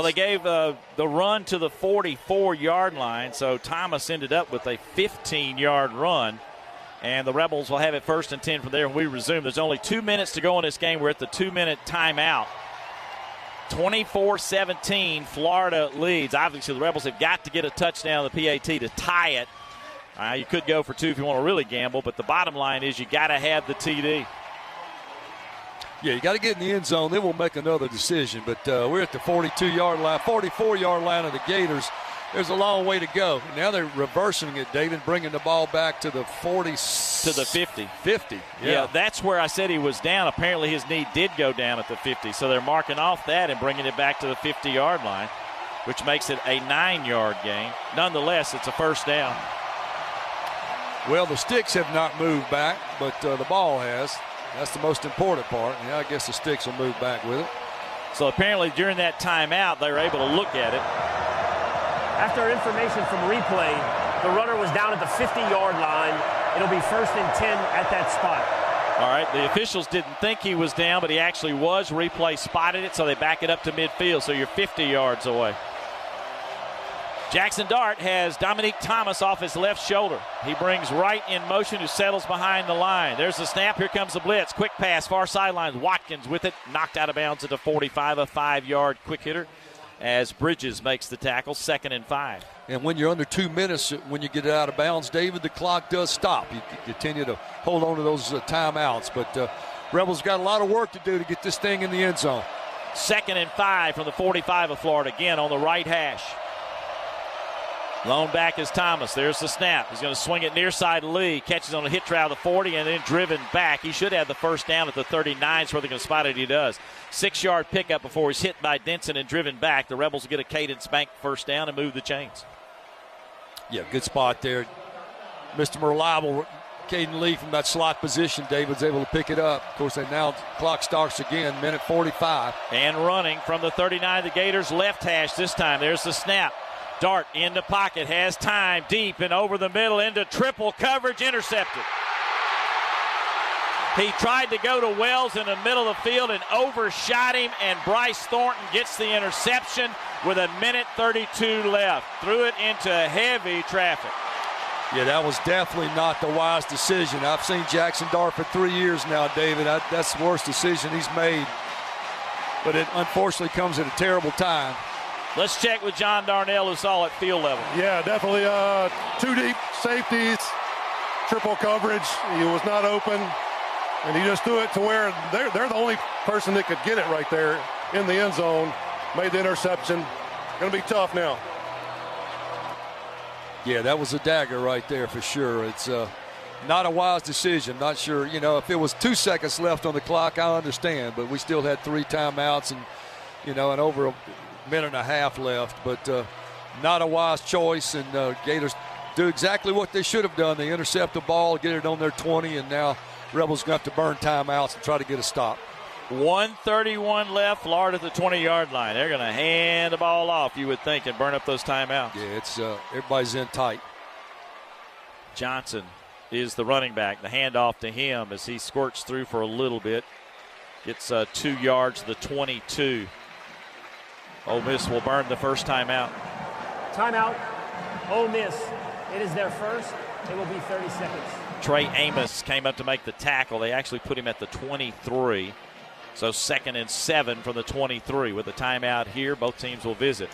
they gave the run to the 44-yard line, so Thomas ended up with a 15-yard run. And the Rebels will have it 1st and 10 from there when we resume. There's only 2 minutes to go in this game. We're at the 2-minute timeout. 24-17, Florida leads. Obviously, the Rebels have got to get a touchdown on the PAT to tie it. You could go for 2 if you want to really gamble, but the bottom line is you got to have the TD. Yeah, you got to get in the end zone. Then we'll make another decision. But we're at the 42-yard line, 44-yard line of the Gators. There's a long way to go. Now they're reversing it, David, bringing the ball back to the 40. To the 50. 50, yeah. That's where I said he was down. Apparently his knee did go down at the 50. So they're marking off that and bringing it back to the 50-yard line, which makes it a 9-yard gain. Nonetheless, it's a first down. Well, the sticks have not moved back, but the ball has. That's the most important part. Yeah, I guess the sticks will move back with it. So apparently during that timeout, they were able to look at it. After information from replay, the runner was down at the 50-yard line. It'll be 1st and 10 at that spot. All right, the officials didn't think he was down, but he actually was. Replay spotted it, so they back it up to midfield, so you're 50 yards away. Jaxson Dart has Dominique Thomas off his left shoulder. He brings right in motion, who settles behind the line. There's the snap. Here comes the blitz. Quick pass, far sideline. Watkins with it, knocked out of bounds at the 45, a 5-yard quick hitter, as Bridges makes the tackle, 2nd and 5. And when you're under 2 minutes, when you get it out of bounds, David, the clock does stop. You continue to hold on to those timeouts. But Rebels got a lot of work to do to get this thing in the end zone. 2nd and 5 from the 45 of Florida, again on the right hash. Lone back is Thomas. There's the snap. He's going to swing it near side Lee. Catches on a hit route of the 40 and then driven back. He should have the first down at the 39. So where they're going to spot it, he does. 6-yard pickup before he's hit by Denson and driven back. The Rebels will get a Cadence Bank first down and move the chains. Yeah, good spot there. Mr. Reliable, Caden Lee from that slot position. David's able to pick it up. Of course, now clock starts again, minute 45. And running from the 39, the Gators left hash this time. There's the snap. Dart in the pocket, has time, deep and over the middle into triple coverage, intercepted. He tried to go to Wells in the middle of the field and overshot him, and Bryce Thornton gets the interception with a minute 32 left. Threw it into heavy traffic. Yeah, that was definitely not the wise decision. I've seen Jaxson Dart for 3 years now, David. That's the worst decision he's made. But it unfortunately comes at a terrible time. Let's check with John Darnell, who saw it field level. Yeah, definitely 2 deep safeties, triple coverage. He was not open, and he just threw it to where they're the only person that could get it right there in the end zone. Made the interception. Going to be tough now. Yeah, that was a dagger right there for sure. It's not a wise decision. Not sure, if it was 2 seconds left on the clock, I understand, but we still had 3 timeouts and over a minute and a half left, but not a wise choice, and Gators do exactly what they should have done. They intercept the ball, get it on their 20, and now Rebels going to have to burn timeouts and try to get a stop. 1:31 left, Florida at the 20-yard line. They're going to hand the ball off, you would think, and burn up those timeouts. Yeah, it's everybody's in tight. Johnson is the running back. The handoff to him as he squirts through for a little bit. Gets 2 yards, the 22. Ole Miss will burn the first timeout. Timeout, Ole Miss. It is their first. It will be 30 seconds. Trey Amos came up to make the tackle. They actually put him at the 23. So 2nd and 7 from the 23. With a timeout here, both teams will visit.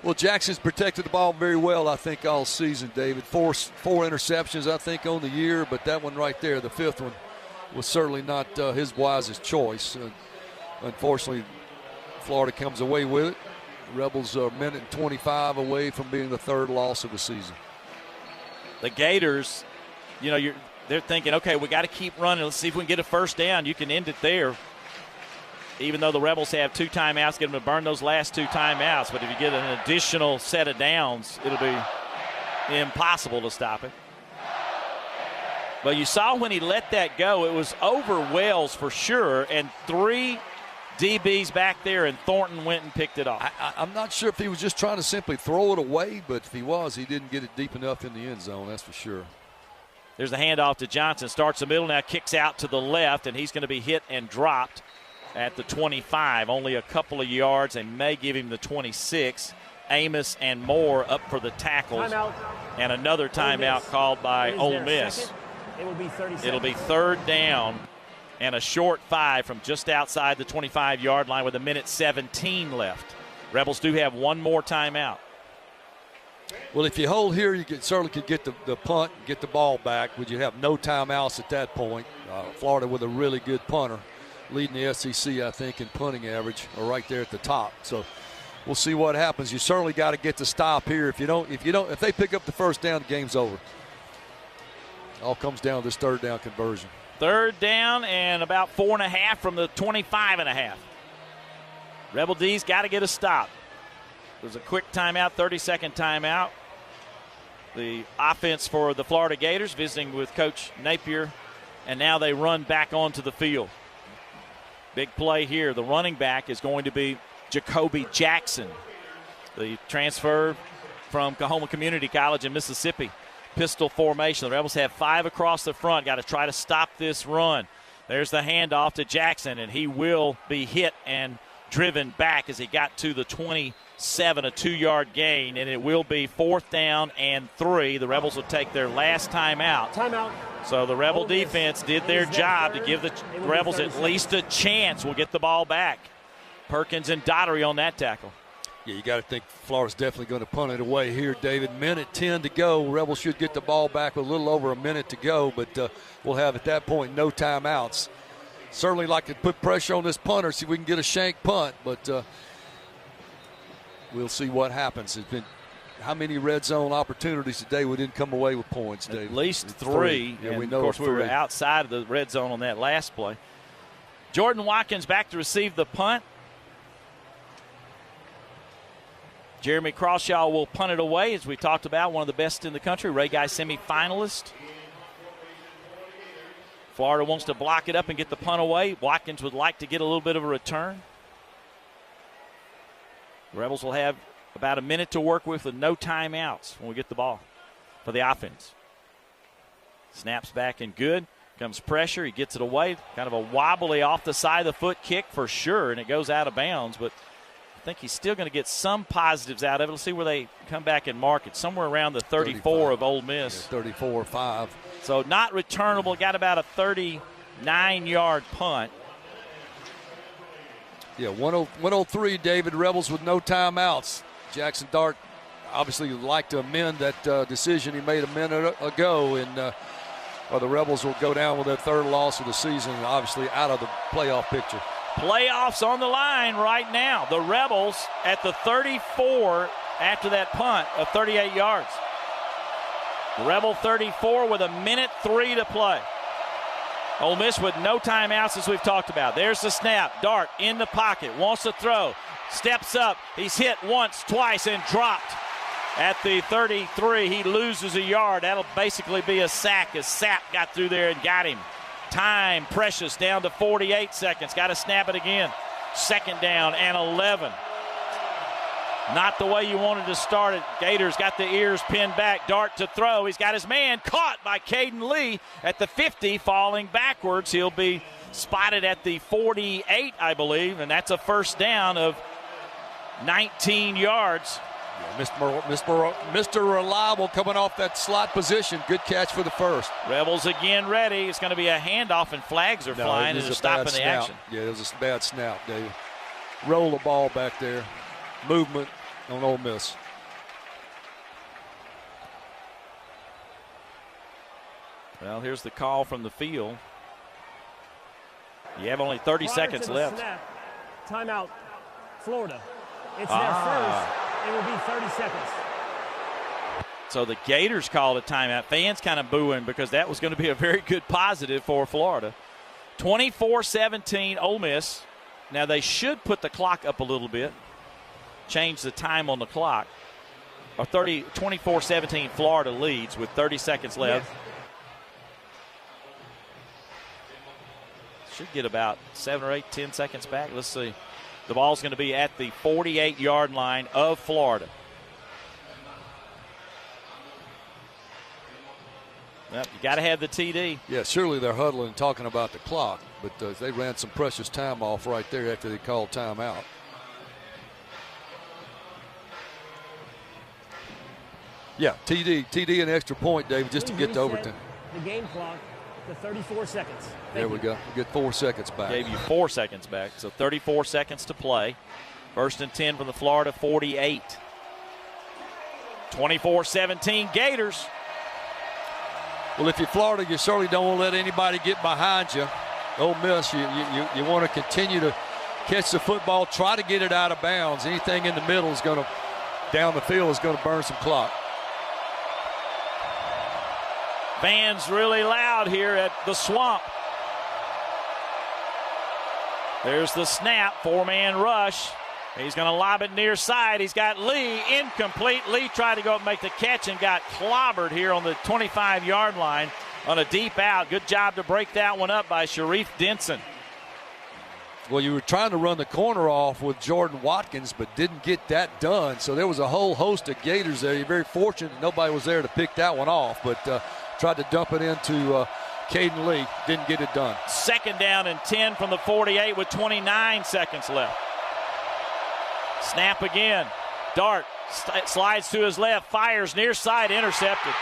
Well, Jackson's protected the ball very well, I think, all season, David. Four interceptions, I think, on the year, but that one right there, the 5th one, was certainly not his wisest choice. Unfortunately, Florida comes away with it. Rebels are a minute and 25 away from being the 3rd loss of the season. The Gators, they're thinking, okay, we got to keep running. Let's see if we can get a first down. You can end it there. Even though the Rebels have 2 timeouts, get them to burn those last 2 timeouts. But if you get an additional set of downs, it'll be impossible to stop it. But you saw when he let that go, it was over Wells for sure, and 3 DBs back there, and Thornton went and picked it off. I'm not sure if he was just trying to simply throw it away, but if he was, he didn't get it deep enough in the end zone, that's for sure. There's the handoff to Johnson. Starts the middle, now kicks out to the left, and he's going to be hit and dropped at the 25, only a couple of yards. They may give him the 26. Amos and Moore up for the tackles. Timeout. And another timeout called by Ole Miss. It will be 30 seconds. It'll be third down and a short 5 from just outside the 25-yard line with 1:17 left. Rebels do have one more timeout. Well, if you hold here, you certainly could get the punt and get the ball back. Would you have no timeouts at that point? Florida with a really good punter, leading the SEC, I think, in punting average, or right there at the top. So we'll see what happens. You certainly got to get the stop here. If they pick up the first down, the game's over. All comes down to this third down conversion. Third down and about 4.5 from the 25.5. Rebel D's got to get a stop. There's a quick timeout, 30-second timeout. The offense for the Florida Gators visiting with Coach Napier, and now they run back onto the field. Big play here. The running back is going to be Jacoby Jaxson, the transfer from Coahoma Community College in Mississippi. Pistol formation. The Rebels have 5 across the front. Got to try to stop this run. There's the handoff to Jaxson, and he will be hit and driven back as he got to the 27, a 2-yard gain, and it will be 4th down and 3. The Rebels will take their last timeout. Timeout. So the Rebel defense did their job to give the Rebels at least a chance. We'll get the ball back. Perkins and Daughtery on that tackle. Yeah, you got to think Florida's definitely going to punt it away here, David. 1:10 to go. Rebels should get the ball back with a little over a minute to go, but we'll have at that point no timeouts. Certainly like to put pressure on this punter, see if we can get a shank punt, but we'll see what happens. It's been how many red zone opportunities today we didn't come away with points, David? At least 3. Yeah, and we know of course, we were 3. outside of the red zone on that last play. Jordan Watkins back to receive the punt. Jeremy Crawshaw will punt it away, as we talked about, one of the best in the country, Ray Guy semifinalist. Florida wants to block it up and get the punt away. Watkins would like to get a little bit of a return. The Rebels will have about a minute to work with no timeouts when we get the ball for the offense. Snaps back and good. Comes pressure. He gets it away. Kind of a wobbly off the side of the foot kick for sure, and it goes out of bounds, but I think he's still going to get some positives out of it. Let's see where they come back and mark it. Somewhere around the 34 of Ole Miss. Yeah, 34-5. So not returnable. Got about a 39-yard punt. Yeah, 103, David. Rebels with no timeouts. Jaxson Dart obviously would like to amend that decision he made a minute ago, and the Rebels will go down with their 3rd loss of the season, obviously out of the playoff picture. Playoffs on the line right now. The Rebels at the 34 after that punt of 38 yards. Rebel 34 with 1:03 to play. Ole Miss with no timeouts, as we've talked about. There's the snap. Dart in the pocket, wants to throw, steps up. He's hit once, twice, and dropped at the 33. He loses a yard. That'll basically be a sack as Sapp got through there and got him. Time precious, down to 48 seconds. Got to snap it again. 2nd down and 11. Not the way you wanted to start it. Gators got the ears pinned back. Dart to throw. He's got his man caught by Caden Lee at the 50, falling backwards. He'll be spotted at the 48, I believe, and that's a 1st down of 19 yards. Yeah, Mr. Reliable coming off that slot position. Good catch for the 1st. Rebels again ready. It's going to be a handoff, and flags are flying, and they're stopping the action. Yeah, it was a bad snap, David. Roll the ball back there. Movement on Ole Miss. Well, here's the call from the field. You have only 30 seconds left. Snap. Timeout, Florida. It's their first. It will be 30 seconds. So the Gators called a timeout. Fans kind of booing because that was going to be a very good positive for Florida. 24-17 Ole Miss. Now they should put the clock up a little bit. Change the time on the clock. 24-17 Florida leads with 30 seconds left. Yes. Should get about 7 or 8, 10 seconds back. Let's see. The ball's going to be at the 48-yard line of Florida. Yep, you got to have the TD. Yeah, surely they're huddling and talking about the clock, but they ran some precious time off right there after they called timeout. Yeah, TD and extra point, David, just to get to overtime. The game clock to 34 seconds. There we go. We get 4 seconds back. Gave you 4 seconds back, so 34 seconds to play. First and 10 from the Florida 48. 24-17 Gators. Well, if you're Florida, you certainly don't want to let anybody get behind you. Ole Miss, you want to continue to catch the football, try to get it out of bounds. Anything in the middle is going to, down the field, is going to burn some clock. Fans really loud here at the Swamp. There's the snap, 4-man rush. He's going to lob it near side. He's got Lee, incomplete. Lee tried to go up and make the catch and got clobbered here on the 25-yard line on a deep out. Good job to break that one up by Sharif Denson. Well, you were trying to run the corner off with Jordan Watkins, but didn't get that done. So there was a whole host of Gators there. You're very fortunate that nobody was there to pick that one off, but tried to dump it into Caden Lee. Didn't get it done. Second down and 10 from the 48 with 29 seconds left. Snap again. Dart slides to his left, fires near side, intercepted.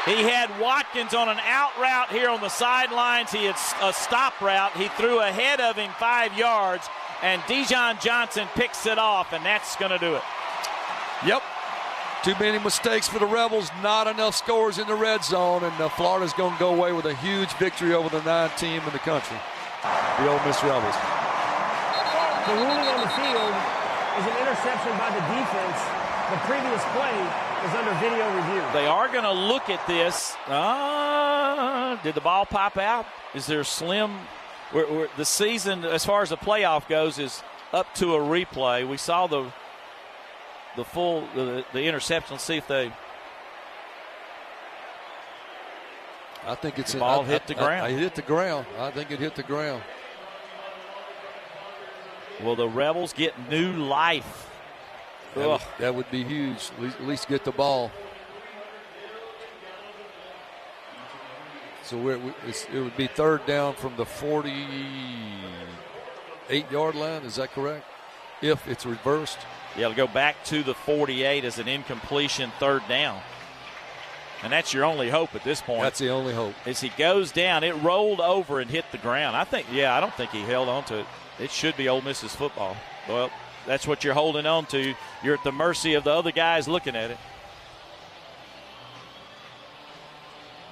He had Watkins on an out route here on the sidelines. He had a stop route. He threw ahead of him 5 yards, and Dijon Johnson picks it off, and that's going to do it. Yep. Too many mistakes for the Rebels. Not enough scores in the red zone, and Florida's going to go away with a huge victory over the 9th team in the country, the Ole Miss Rebels. The ruling on the field is an interception by the defense. The previous play is under video review. They are going to look at this. Did the ball pop out? Is there slim? The season, as far as the playoff goes, is up to a replay. We saw the interception. Let's see if they. I think it's the ball hit the ground. It hit the ground. I think it hit the ground. Will the Rebels get new life? That would be huge. At least get the ball. So it would be third down from the 48-yard line. Is that correct? If it's reversed. Yeah, it'll go back to the 48 as an incompletion third down. And that's your only hope at this point. That's the only hope. As he goes down, it rolled over and hit the ground. I don't think he held on to it. It should be Ole Miss's football. Well, that's what you're holding on to. You're at the mercy of the other guys looking at it.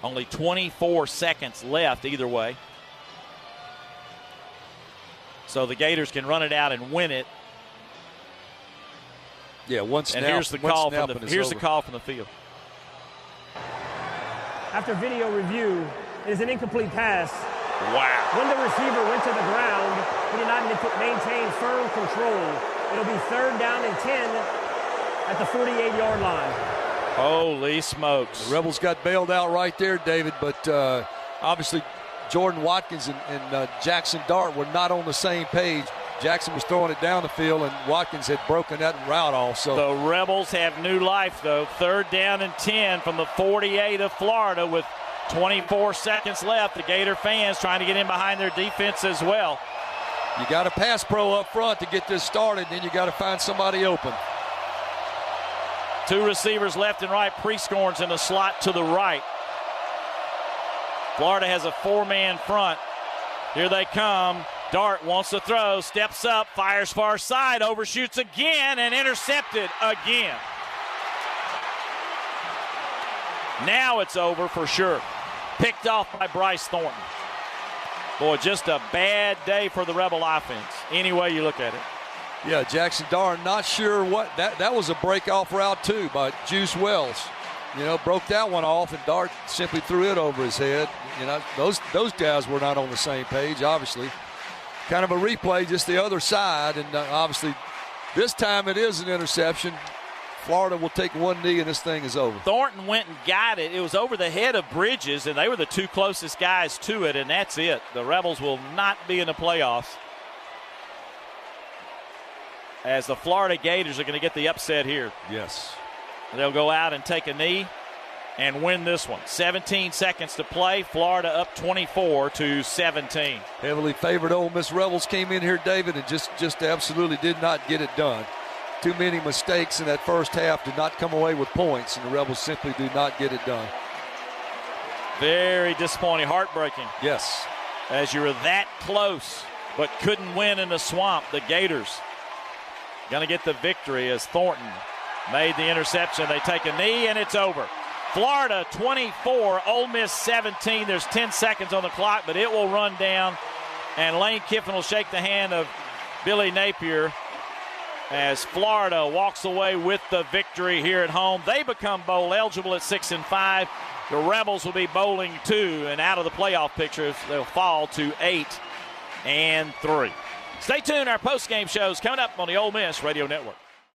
Only 24 seconds left either way. So the Gators can run it out and win it. Yeah, one snap. And here's the call from the field. After video review, it is an incomplete pass. Wow. When the receiver went to the ground, he did not maintain firm control. It'll be third down and 10 at the 48-yard line. Holy smokes. The Rebels got bailed out right there, David, but obviously Jordan Watkins and Jaxson Dart were not on the same page. Jackson was throwing it down the field, and Watkins had broken that route off. So the Rebels have new life, though. Third down and 10 from the 48 of Florida with 24 seconds left. The Gator fans trying to get in behind their defense as well. You got a pass pro up front to get this started, then you got to find somebody open. Two receivers left and right. Prescorn's in the slot to the right. Florida has a 4-man front. Here they come. Dart wants to throw, steps up, fires far side, overshoots again, and intercepted again. Now it's over for sure. Picked off by Bryce Thornton. Boy, just a bad day for the Rebel offense, any way you look at it. Yeah, Jaxson Dart, not sure what. That was a break-off route, too, by Juice Wells. Broke that one off, and Dart simply threw it over his head. Those guys were not on the same page, obviously. Kind of a replay, just the other side, and obviously this time it is an interception. Florida will take one knee, and this thing is over. Thornton went and got it. It was over the head of Bridges, and they were the two closest guys to it, and that's it. The Rebels will not be in the playoffs, as the Florida Gators are going to get the upset here. Yes. They'll go out and take a knee. and win this one. 17 seconds to play. Florida up 24-17. Heavily favored Ole Miss Rebels came in here, David, and just absolutely did not get it done. Too many mistakes in that first half, did not come away with points, and the Rebels simply do not get it done. Very disappointing, heartbreaking. Yes. As you were that close, but couldn't win in the swamp. The Gators going to get the victory as Thornton made the interception. They take a knee, and it's over. Florida 24, Ole Miss 17. There's 10 seconds on the clock, but it will run down, and Lane Kiffin will shake the hand of Billy Napier as Florida walks away with the victory here at home. They become bowl eligible at 6-5. The Rebels will be bowling 2 and out of the playoff picture. They'll fall to 8-3. Stay tuned. Our post-game shows coming up on the Ole Miss Radio Network.